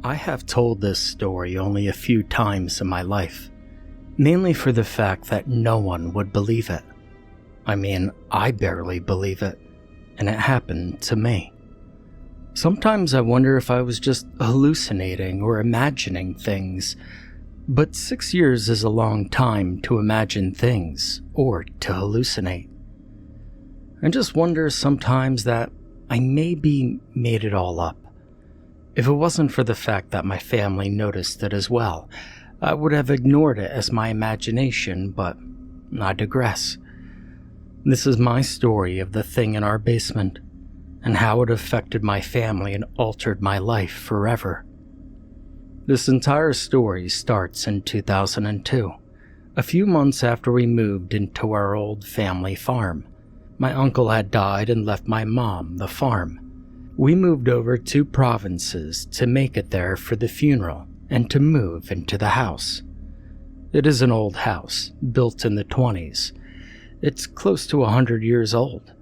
I have told this story only a few times in my life, mainly for the fact that no one would believe it. I mean, I barely believe it, and it happened to me. Sometimes I wonder if I was just hallucinating or imagining things, but 6 years is a long time to imagine things or to hallucinate. I just wonder sometimes that I maybe made it all up. If it wasn't for the fact that my family noticed it as well, I would have ignored it as my imagination, but I digress. This is my story of the thing in our basement, and how it affected my family and altered my life forever. This entire story starts in 2002, a few months after we moved into our old family farm. My uncle had died and left my mom the farm. We moved over 2 provinces to make it there for the funeral and to move into the house. It is an old house, built in the 20s. It's close to 100 years old.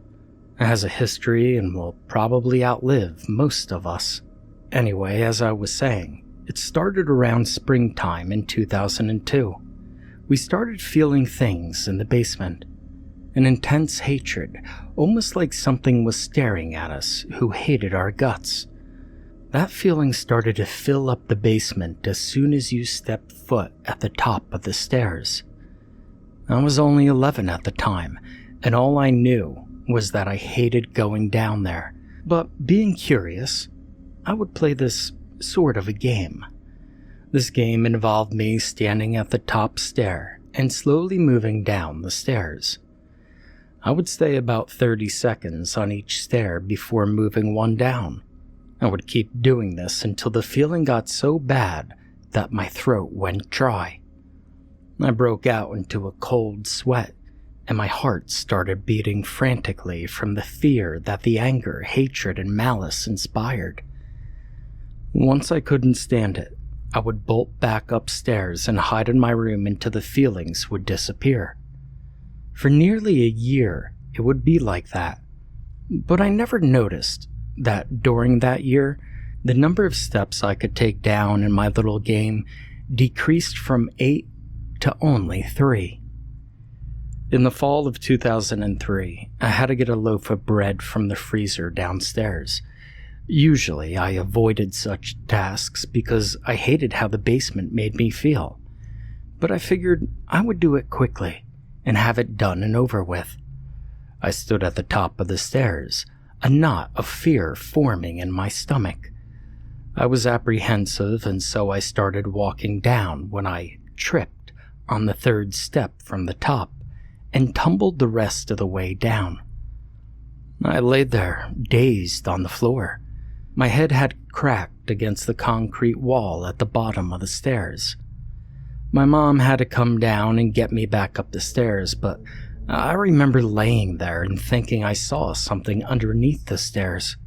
It has a history and will probably outlive most of us. Anyway, as I was saying, it started around springtime in 2002. We started feeling things in the basement. An intense hatred, almost like something was staring at us who hated our guts. That feeling started to fill up the basement as soon as you stepped foot at the top of the stairs. I was only 11 at the time, and all I knew was that I hated going down there. But being curious, I would play this sort of a game. This game involved me standing at the top stair and slowly moving down the stairs. I would stay about 30 seconds on each stair before moving one down. I would keep doing this until the feeling got so bad that my throat went dry. I broke out into a cold sweat, and my heart started beating frantically from the fear that the anger, hatred, and malice inspired. Once I couldn't stand it, I would bolt back upstairs and hide in my room until the feelings would disappear. For nearly a year, it would be like that. But I never noticed that during that year, the number of steps I could take down in my little game decreased from 8 to only 3. In the fall of 2003, I had to get a loaf of bread from the freezer downstairs. Usually, I avoided such tasks because I hated how the basement made me feel. But I figured I would do it quickly and have it done and over with. I stood at the top of the stairs, a knot of fear forming in my stomach. I was apprehensive, and so I started walking down when I tripped on the 3rd step from the top and tumbled the rest of the way down. I laid there, dazed on the floor. My head had cracked against the concrete wall at the bottom of the stairs. My mom had to come down and get me back up the stairs, but I remember laying there and thinking I saw something underneath the stairs.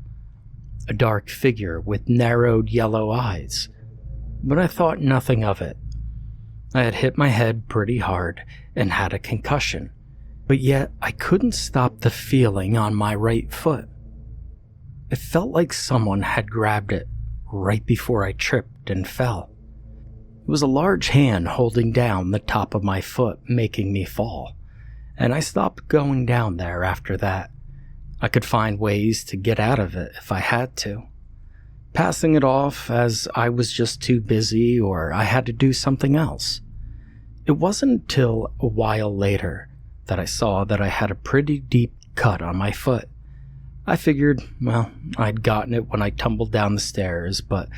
A dark figure with narrowed yellow eyes. But I thought nothing of it. I had hit my head pretty hard and had a concussion, but yet I couldn't stop the feeling on my right foot. It felt like someone had grabbed it right before I tripped and fell. It was a large hand holding down the top of my foot, making me fall, and I stopped going down there after that. I could find ways to get out of it if I had to, passing it off as I was just too busy or I had to do something else. It wasn't until a while later that I saw that I had a pretty deep cut on my foot. I figured, well, I'd gotten it when I tumbled down the stairs, but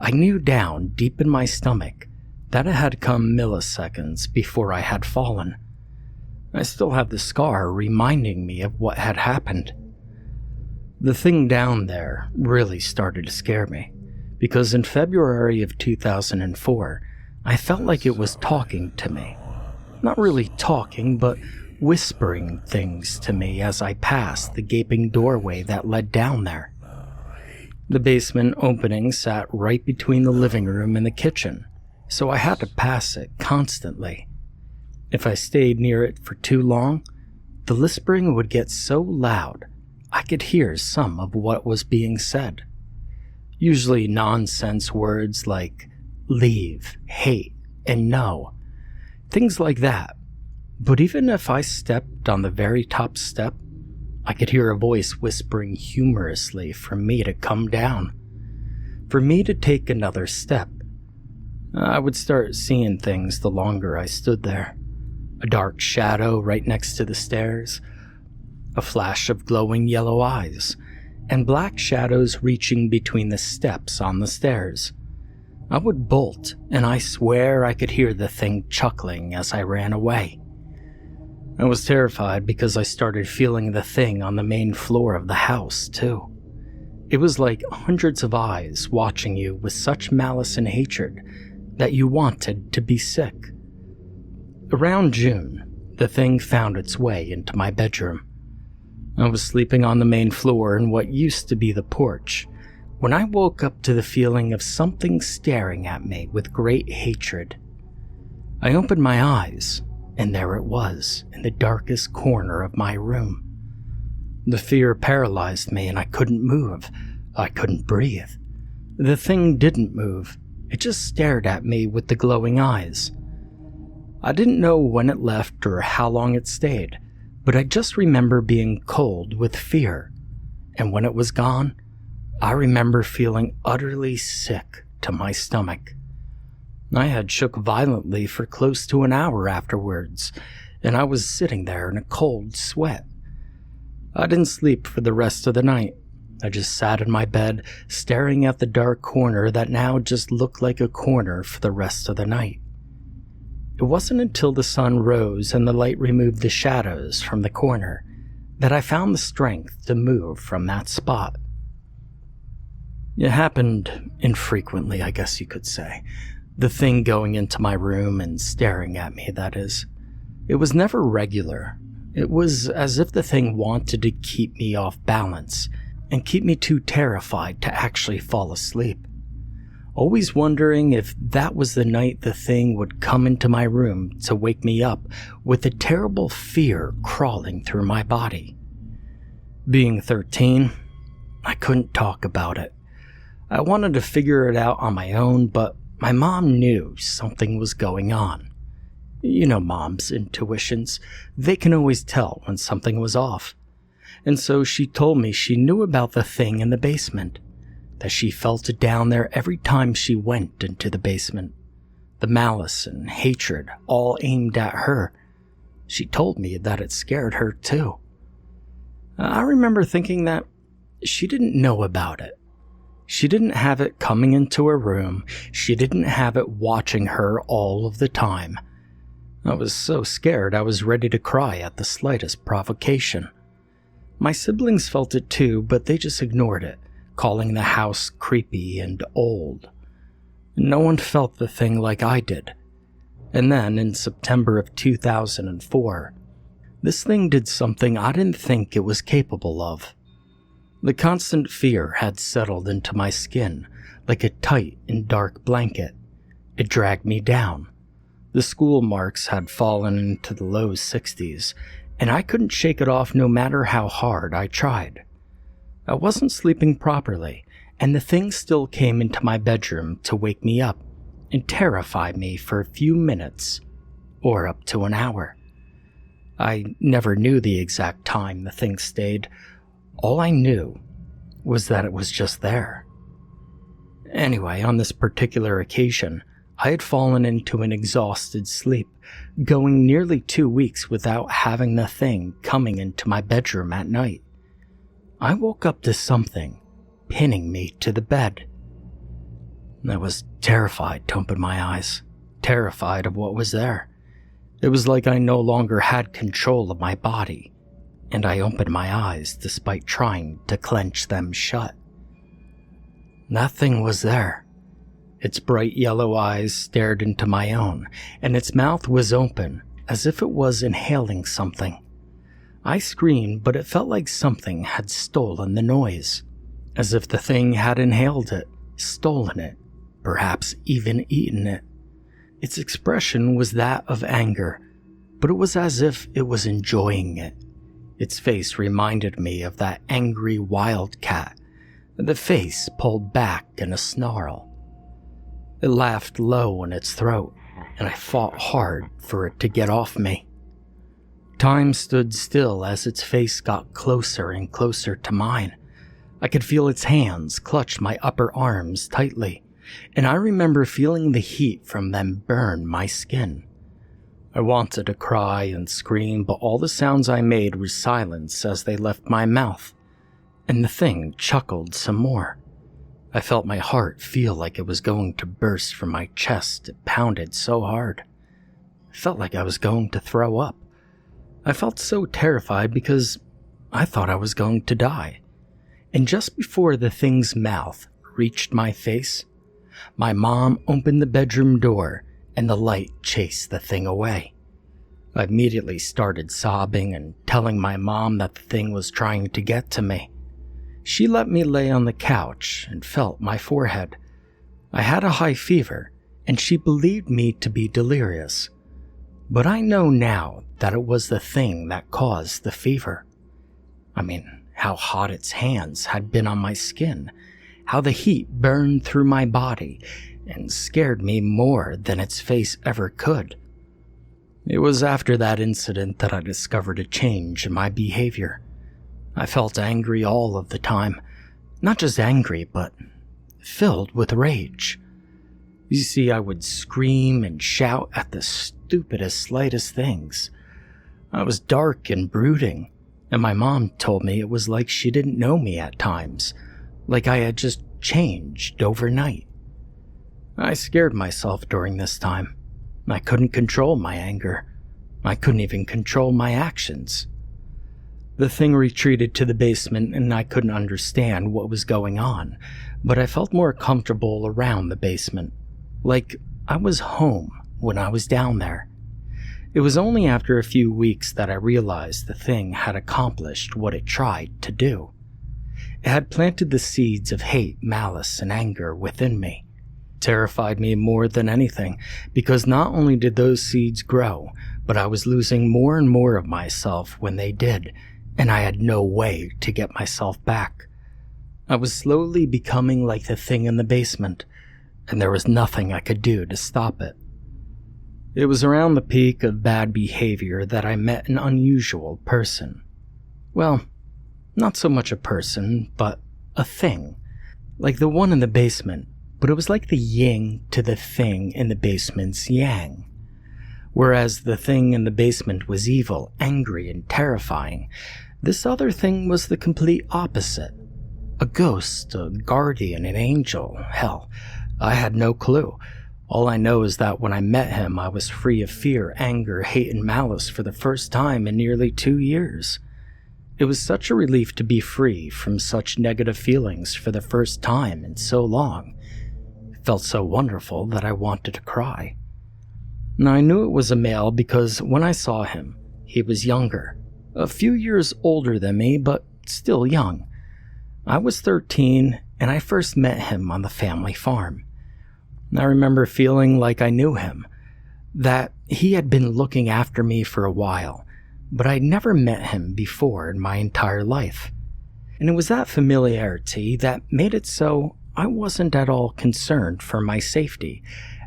I knew down deep in my stomach that it had come milliseconds before I had fallen. I still have the scar reminding me of what had happened. The thing down there really started to scare me, because in February of 2004, I felt like it was talking to me. Not really talking, but whispering things to me as I passed the gaping doorway that led down there. The basement opening sat right between the living room and the kitchen, so I had to pass it constantly. If I stayed near it for too long, the lispering would get so loud I could hear some of what was being said. Usually nonsense words like leave, hate, and no. Things like that. But even if I stepped on the very top step, I could hear a voice whispering humorously for me to come down, for me to take another step. I would start seeing things the longer I stood there. A dark shadow right next to the stairs, a flash of glowing yellow eyes, and black shadows reaching between the steps on the stairs. I would bolt, and I swear I could hear the thing chuckling as I ran away. I was terrified because I started feeling the thing on the main floor of the house, too. It was like hundreds of eyes watching you with such malice and hatred that you wanted to be sick. Around June, the thing found its way into my bedroom. I was sleeping on the main floor in what used to be the porch when I woke up to the feeling of something staring at me with great hatred. I opened my eyes, and there it was in the darkest corner of my room. The fear paralyzed me and I couldn't move. I couldn't breathe. The thing didn't move. It just stared at me with the glowing eyes. I didn't know when it left or how long it stayed, but I just remember being cold with fear. And when it was gone, I remember feeling utterly sick to my stomach. I had shook violently for close to an hour afterwards, and I was sitting there in a cold sweat. I didn't sleep for the rest of the night. I just sat in my bed, staring at the dark corner that now just looked like a corner for the rest of the night. It wasn't until the sun rose and the light removed the shadows from the corner that I found the strength to move from that spot. It happened infrequently, I guess you could say. The thing going into my room and staring at me, that is. It was never regular. It was as if the thing wanted to keep me off balance and keep me too terrified to actually fall asleep. Always wondering if that was the night the thing would come into my room to wake me up with a terrible fear crawling through my body. Being 13, I couldn't talk about it. I wanted to figure it out on my own, but my mom knew something was going on. You know mom's intuitions. They can always tell when something was off. And so she told me she knew about the thing in the basement, that she felt it down there every time she went into the basement. The malice and hatred all aimed at her. She told me that it scared her too. I remember thinking that she didn't know about it. She didn't have it coming into her room. She didn't have it watching her all of the time. I was so scared I was ready to cry at the slightest provocation. My siblings felt it too, but they just ignored it, calling the house creepy and old. No one felt the thing like I did. And then, in September of 2004, this thing did something I didn't think it was capable of. The constant fear had settled into my skin like a tight and dark blanket. It dragged me down. The school marks had fallen into the low 60s, and I couldn't shake it off no matter how hard I tried. I wasn't sleeping properly, and the thing still came into my bedroom to wake me up and terrify me for a few minutes, or up to an hour. I never knew the exact time the thing stayed. All I knew was that it was just there. Anyway, on this particular occasion, I had fallen into an exhausted sleep, going nearly 2 weeks without having the thing coming into my bedroom at night. I woke up to something pinning me to the bed. I was terrified to open my eyes, terrified of what was there. It was like I no longer had control of my body, and I opened my eyes despite trying to clench them shut. Nothing was there. Its bright yellow eyes stared into my own, and its mouth was open as if it was inhaling something. I screamed, but it felt like something had stolen the noise, as if the thing had inhaled it, stolen it, perhaps even eaten it. Its expression was that of anger, but it was as if it was enjoying it. Its face reminded me of that angry wildcat, the face pulled back in a snarl. It laughed low in its throat, and I fought hard for it to get off me. Time stood still as its face got closer and closer to mine. I could feel its hands clutch my upper arms tightly, and I remember feeling the heat from them burn my skin. I wanted to cry and scream, but all the sounds I made were silence as they left my mouth, and the thing chuckled some more. I felt my heart feel like it was going to burst from my chest. It pounded so hard. I felt like I was going to throw up. I felt so terrified because I thought I was going to die. And just before the thing's mouth reached my face, my mom opened the bedroom door and the light chased the thing away. I immediately started sobbing and telling my mom that the thing was trying to get to me. She let me lay on the couch and felt my forehead. I had a high fever, and she believed me to be delirious. But I know now that it was the thing that caused the fever. I mean, how hot its hands had been on my skin, how the heat burned through my body and scared me more than its face ever could. It was after that incident that I discovered a change in my behavior. I felt angry all of the time. Not just angry, but filled with rage. You see, I would scream and shout at the stupidest, slightest things. I was dark and brooding, and my mom told me it was like she didn't know me at times, like I had just changed overnight. I scared myself during this time. I couldn't control my anger. I couldn't even control my actions. The thing retreated to the basement and I couldn't understand what was going on, but I felt more comfortable around the basement, like I was home when I was down there. It was only after a few weeks that I realized the thing had accomplished what it tried to do. It had planted the seeds of hate, malice, and anger within me. It terrified me more than anything, because not only did those seeds grow, but I was losing more and more of myself when they did, and I had no way to get myself back. I was slowly becoming like the thing in the basement, and there was nothing I could do to stop it. It was around the peak of bad behavior that I met an unusual person. Well, not so much a person, but a thing. Like the one in the basement, but it was like the yin to the thing in the basement's yang. Whereas the thing in the basement was evil, angry, and terrifying, this other thing was the complete opposite. A ghost, a guardian, an angel. Hell, I had no clue. All I know is that when I met him, I was free of fear, anger, hate, and malice for the first time in nearly 2 years. It was such a relief to be free from such negative feelings for the first time in so long. It felt so wonderful that I wanted to cry. Now I knew it was a male because when I saw him, he was younger. A few years older than me, but still young. I was 13, and I first met him on the family farm. I remember feeling like I knew him, that he had been looking after me for a while, but I'd never met him before in my entire life. And it was that familiarity that made it so I wasn't at all concerned for my safety,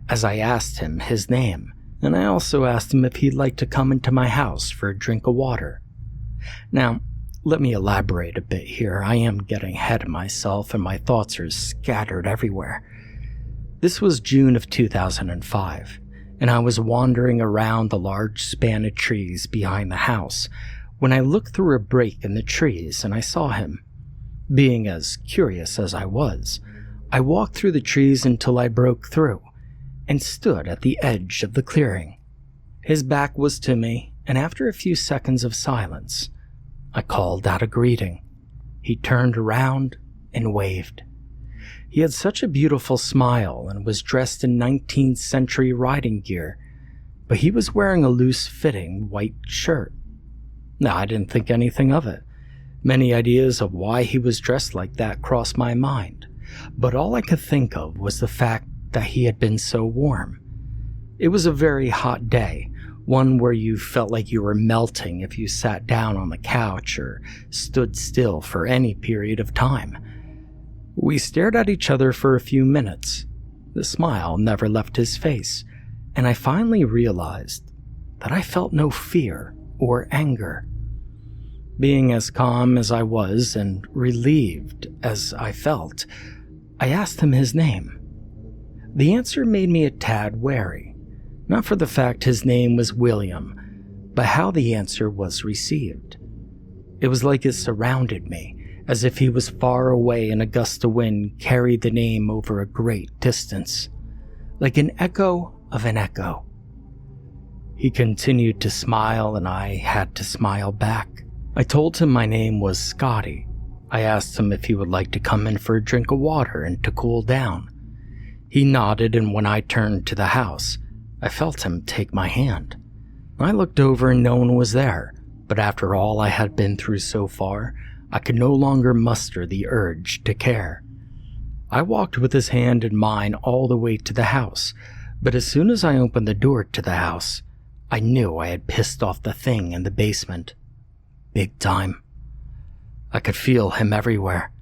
as I asked him his name, and I also asked him if he'd like to come into my house for a drink of water. Now, let me elaborate a bit here. I am getting ahead of myself and my thoughts are scattered everywhere. This was June of 2005, and I was wandering around the large span of trees behind the house when I looked through a break in the trees and I saw him. Being as curious as I was, I walked through the trees until I broke through and stood at the edge of the clearing. His back was to me, and after a few seconds of silence, I called out a greeting. He turned around and waved. He had such a beautiful smile and was dressed in 19th century riding gear, but he was wearing a loose-fitting white shirt. Now, I didn't think anything of it. Many ideas of why he was dressed like that crossed my mind, but all I could think of was the fact that he had been so warm. It was a very hot day, one where you felt like you were melting if you sat down on the couch or stood still for any period of time. We stared at each other for a few minutes. The smile never left his face, and I finally realized that I felt no fear or anger. Being as calm as I was and relieved as I felt, I asked him his name. The answer made me a tad wary, not for the fact his name was William, but how the answer was received. It was like it surrounded me, as if he was far away and a gust of wind carried the name over a great distance, like an echo of an echo. He continued to smile, and I had to smile back. I told him my name was Scotty. I asked him if he would like to come in for a drink of water and to cool down. He nodded, and when I turned to the house, I felt him take my hand. I looked over and no one was there, but after all I had been through so far, I could no longer muster the urge to care. I walked with his hand in mine all the way to the house, but as soon as I opened the door to the house, I knew I had pissed off the thing in the basement. Big time. I could feel him everywhere,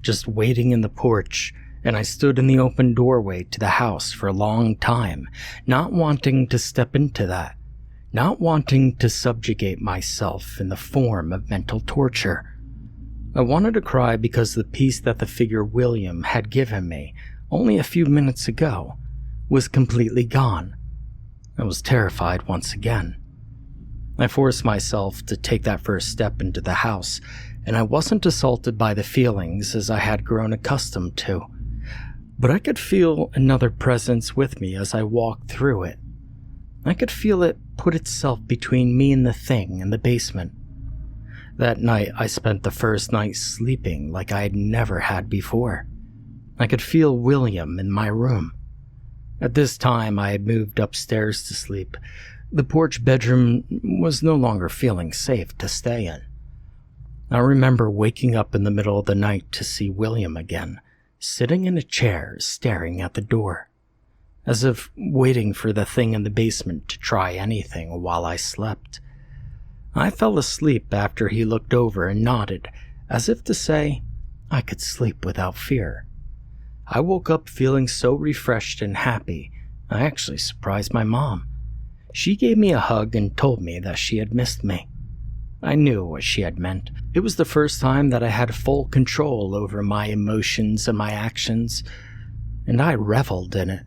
just waiting in the porch, and I stood in the open doorway to the house for a long time, not wanting to step into that, not wanting to subjugate myself in the form of mental torture. I wanted to cry because the peace that the figure William had given me only a few minutes ago was completely gone. I was terrified once again. I forced myself to take that first step into the house, and I wasn't assaulted by the feelings as I had grown accustomed to, but I could feel another presence with me as I walked through it. I could feel it put itself between me and the thing in the basement. That night, I spent the first night sleeping like I had never had before. I could feel William in my room. At this time, I had moved upstairs to sleep. The porch bedroom was no longer feeling safe to stay in. I remember waking up in the middle of the night to see William again, sitting in a chair staring at the door, as if waiting for the thing in the basement to try anything while I slept. I fell asleep after he looked over and nodded, as if to say I could sleep without fear. I woke up feeling so refreshed and happy, I actually surprised my mom. She gave me a hug and told me that she had missed me. I knew what she had meant. It was the first time that I had full control over my emotions and my actions, and I reveled in it.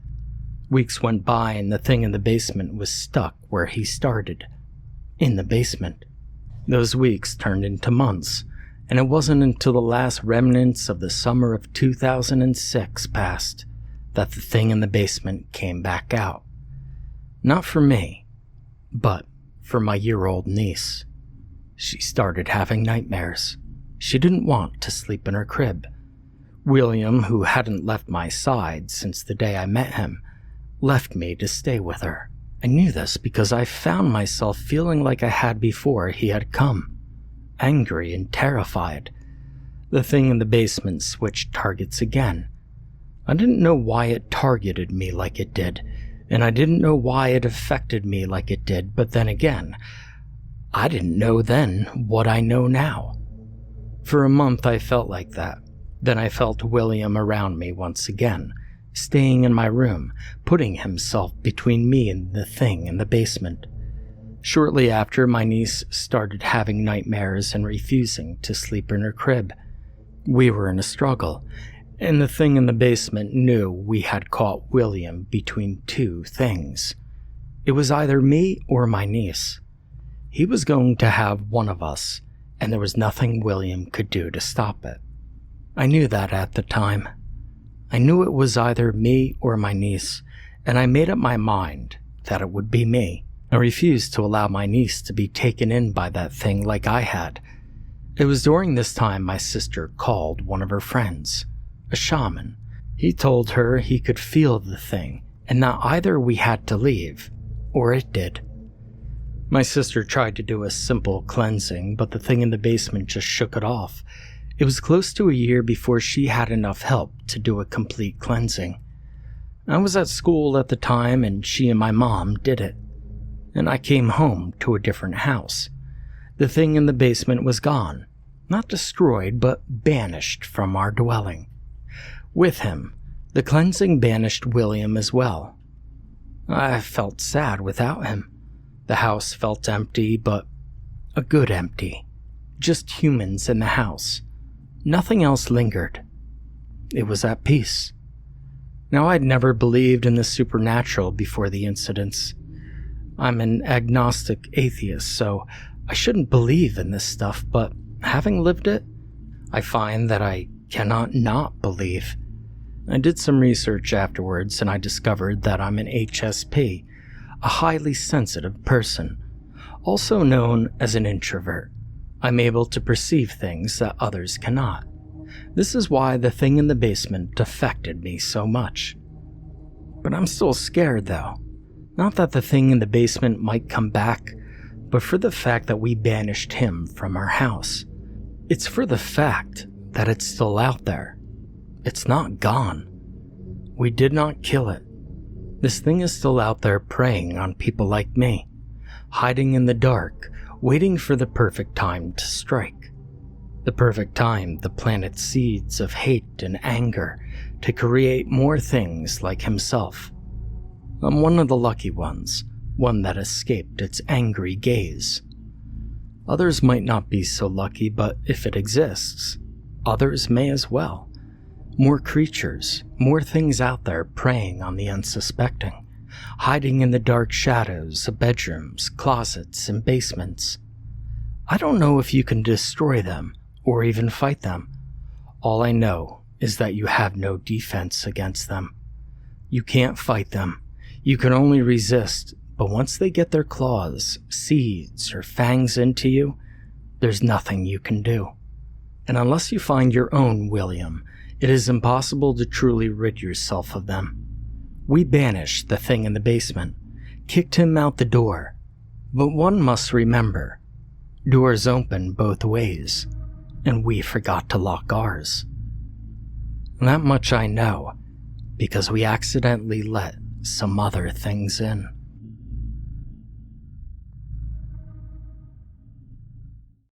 Weeks went by and the thing in the basement was stuck where he started, in the basement. Those weeks turned into months, and it wasn't until the last remnants of the summer of 2006 passed that the thing in the basement came back out. Not for me, but for my year-old niece. She started having nightmares. She didn't want to sleep in her crib. William, who hadn't left my side since the day I met him, left me to stay with her. I knew this because I found myself feeling like I had before he had come, angry and terrified. The thing in the basement switched targets again. I didn't know why it targeted me like it did, and I didn't know why it affected me like it did, but then again, I didn't know then what I know now. For a month I felt like that. Then I felt William around me once again, staying in my room, putting himself between me and the thing in the basement. Shortly after, my niece started having nightmares and refusing to sleep in her crib. We were in a struggle, and the thing in the basement knew we had caught William between two things. It was either me or my niece. He was going to have one of us, and there was nothing William could do to stop it. I knew that at the time. I knew it was either me or my niece, and I made up my mind that it would be me. I refused to allow my niece to be taken in by that thing like I had. It was during this time my sister called one of her friends, a shaman. He told her he could feel the thing, and that either we had to leave, or it did. My sister tried to do a simple cleansing, but the thing in the basement just shook it off. It was close to a year before she had enough help to do a complete cleansing. I was at school at the time, and she and my mom did it. And I came home to a different house. The thing in the basement was gone. Not destroyed, but banished from our dwelling. With him, the cleansing banished William as well. I felt sad without him. The house felt empty, but a good empty. Just humans in the house. Nothing else lingered. It was at peace. Now, I'd never believed in the supernatural before the incidents. I'm an agnostic atheist, so I shouldn't believe in this stuff, but having lived it, I find that I cannot not believe. I did some research afterwards and I discovered that I'm an HSP, a highly sensitive person, also known as an introvert. I'm able to perceive things that others cannot. This is why the thing in the basement affected me so much. But I'm still scared though. Not that the thing in the basement might come back, but for the fact that we banished him from our house. It's for the fact that it's still out there. It's not gone. We did not kill it. This thing is still out there preying on people like me, hiding in the dark, waiting for the perfect time to strike. The perfect time to plant its seeds of hate and anger to create more things like himself. I'm one of the lucky ones, one that escaped its angry gaze. Others might not be so lucky, but if it exists, others may as well. More creatures, more things out there preying on the unsuspecting, hiding in the dark shadows of bedrooms, closets, and basements. I don't know if you can destroy them or even fight them. All I know is that you have no defense against them. You can't fight them. You can only resist, but once they get their claws, seeds, or fangs into you, there's nothing you can do. And unless you find your own William, it is impossible to truly rid yourself of them. We banished the thing in the basement, kicked him out the door, but one must remember, doors open both ways, and we forgot to lock ours. That much I know, because we accidentally let some other things in.